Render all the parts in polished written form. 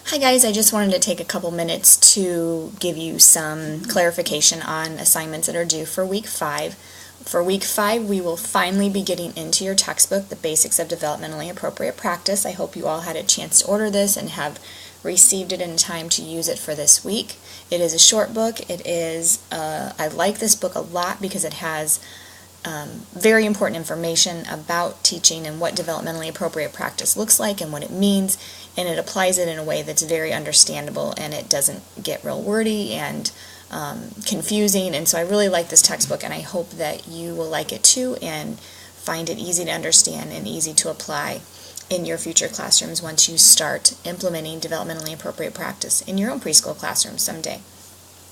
Hi guys, I just wanted to take a couple minutes to give you some clarification on assignments that are due for week 5. For week 5, we will finally be getting into your textbook, The Basics of Developmentally Appropriate Practice. I hope you all had a chance to order this and have received it in time to use it for this week. It is a short book. I like this book a lot because it has very important information about teaching and what developmentally appropriate practice looks like and what it means, and it applies it in a way that's very understandable and it doesn't get real wordy and confusing. And so I really like this textbook, and I hope that you will like it too and find it easy to understand and easy to apply in your future classrooms once you start implementing developmentally appropriate practice in your own preschool classrooms someday.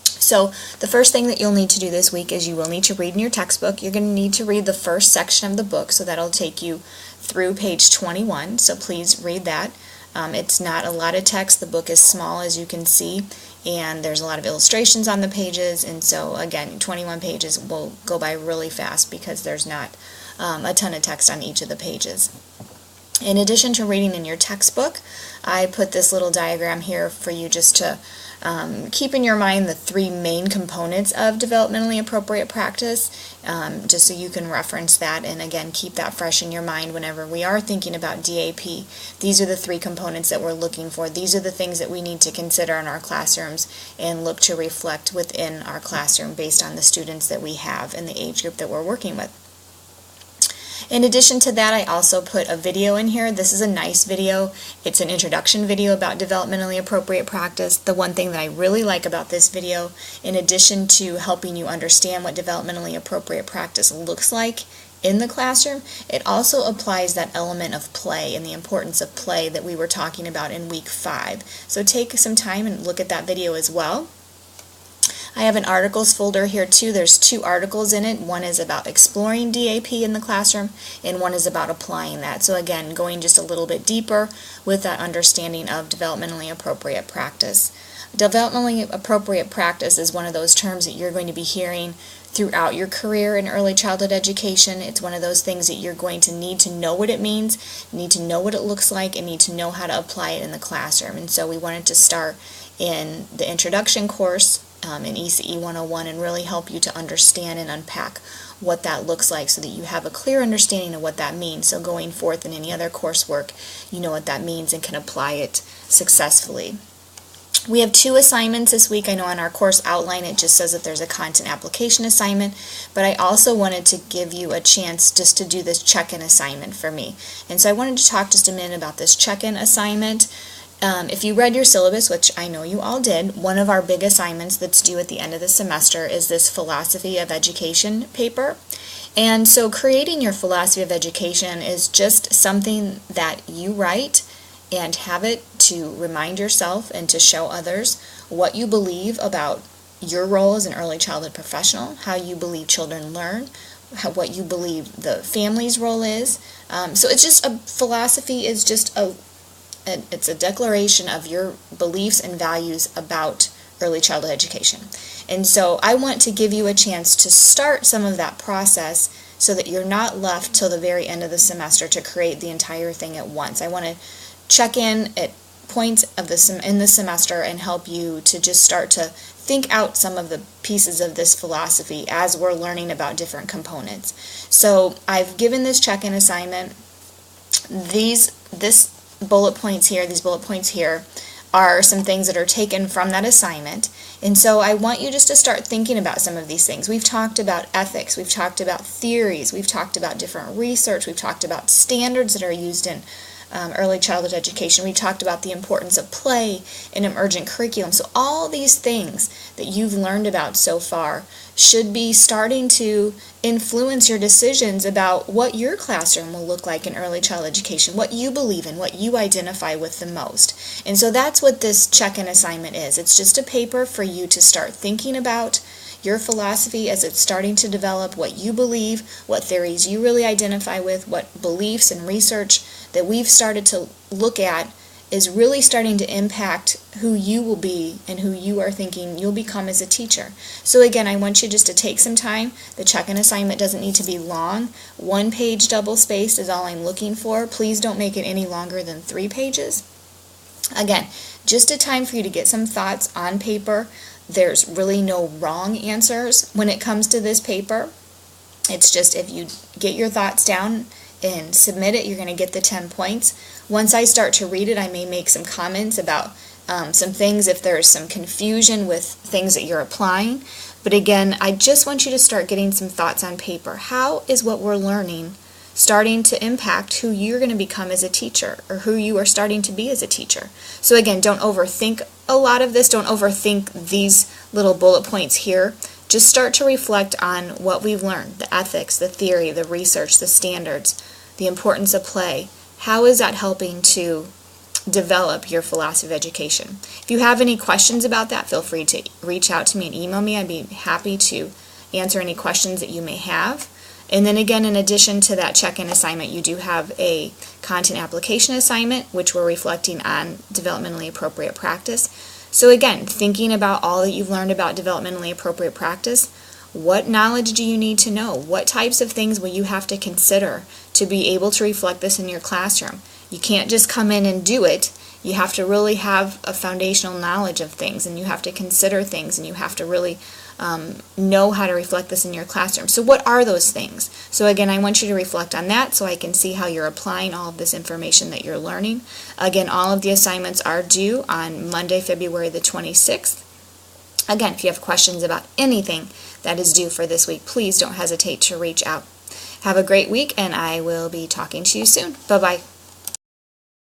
So the first thing that you'll need to do this week is you will need to read in your textbook. You're going to need to read the first section of the book, so that'll take you through page 21, so please read that. It's not a lot of text. The book is small, as you can see, and there's a lot of illustrations on the pages, and so again, 21 pages will go by really fast because there's not a ton of text on each of the pages. In addition to reading in your textbook, I put this little diagram here for you just to keep in your mind the 3 main components of developmentally appropriate practice, just so you can reference that and again keep that fresh in your mind whenever we are thinking about DAP. These are the 3 components that we're looking for. These are the things that we need to consider in our classrooms and look to reflect within our classroom based on the students that we have and the age group that we're working with. In addition to that, I also put a video in here. This is a nice video. It's an introduction video about developmentally appropriate practice. The one thing that I really like about this video, in addition to helping you understand what developmentally appropriate practice looks like in the classroom, it also applies that element of play and the importance of play that we were talking about in week 5. So take some time and look at that video as well. I have an articles folder here too. There's 2 articles in it. One is about exploring DAP in the classroom, and one is about applying that. So again, going just a little bit deeper with that understanding of developmentally appropriate practice. Developmentally appropriate practice is one of those terms that you're going to be hearing throughout your career in early childhood education. It's one of those things that you're going to need to know what it means, need to know what it looks like, and need to know how to apply it in the classroom. And so we wanted to start in the introduction course in ECE 101 and really help you to understand and unpack what that looks like so that you have a clear understanding of what that means. So going forth in any other coursework, you know what that means and can apply it successfully. We have 2 assignments this week. I know on our course outline it just says that there's a content application assignment, but I also wanted to give you a chance just to do this check-in assignment for me. And so I wanted to talk just a minute about this check-in assignment. If you read your syllabus, which I know you all did, one of our big assignments that's due at the end of the semester is this philosophy of education paper. And so creating your philosophy of education is just something that you write and have it to remind yourself and to show others what you believe about your role as an early childhood professional, how you believe children learn, what you believe the family's role is. So it's just a philosophy is just it's a declaration of your beliefs and values about early childhood education. And so I want to give you a chance to start some of that process so that you're not left till the very end of the semester to create the entire thing at once. I want to check in at points of in the semester and help you to just start to think out some of the pieces of this philosophy as we're learning about different components. So I've given this check-in assignment. These bullet points here are some things that are taken from that assignment. And so I want you just to start thinking about some of these things. We've talked about ethics, we've talked about theories, we've talked about different research, we've talked about standards that are used in early childhood education. We talked about the importance of play and emergent curriculum. So all these things that you've learned about so far should be starting to influence your decisions about what your classroom will look like in early childhood education, what you believe in, what you identify with the most. And so that's what this check-in assignment is. It's just a paper for you to start thinking about your philosophy as it's starting to develop, what you believe, what theories you really identify with, what beliefs and research that we've started to look at is really starting to impact who you will be and who you are thinking you'll become as a teacher. So again, I want you just to take some time. The check-in assignment doesn't need to be long. 1 page double-spaced is all I'm looking for. Please don't make it any longer than 3 pages. Again, just a time for you to get some thoughts on paper. There's really no wrong answers when it comes to this paper. It's just if you get your thoughts down and submit it, you're going to get the 10 points. Once I start to read it, I may make some comments about some things if there's some confusion with things that you're applying. But again, I just want you to start getting some thoughts on paper. How is what we're learning starting to impact who you're going to become as a teacher, or who you are starting to be as a teacher? So again, don't overthink a lot of this. Don't overthink these little bullet points here. Just start to reflect on what we've learned, the ethics, the theory, the research, the standards, the importance of play. How is that helping to develop your philosophy of education? If you have any questions about that, feel free to reach out to me and email me. I'd be happy to answer any questions that you may have. And then again, in addition to that check-in assignment, you do have a content application assignment, which we're reflecting on developmentally appropriate practice. So again, thinking about all that you've learned about developmentally appropriate practice, what knowledge do you need to know? What types of things will you have to consider to be able to reflect this in your classroom? You can't just come in and do it. You have to really have a foundational knowledge of things, and you have to consider things, and you have to really know how to reflect this in your classroom. So what are those things? So again, I want you to reflect on that so I can see how you're applying all of this information that you're learning. Again, all of the assignments are due on Monday, February the 26th. Again, if you have questions about anything that is due for this week, please don't hesitate to reach out. Have a great week, and I will be talking to you soon. Bye-bye.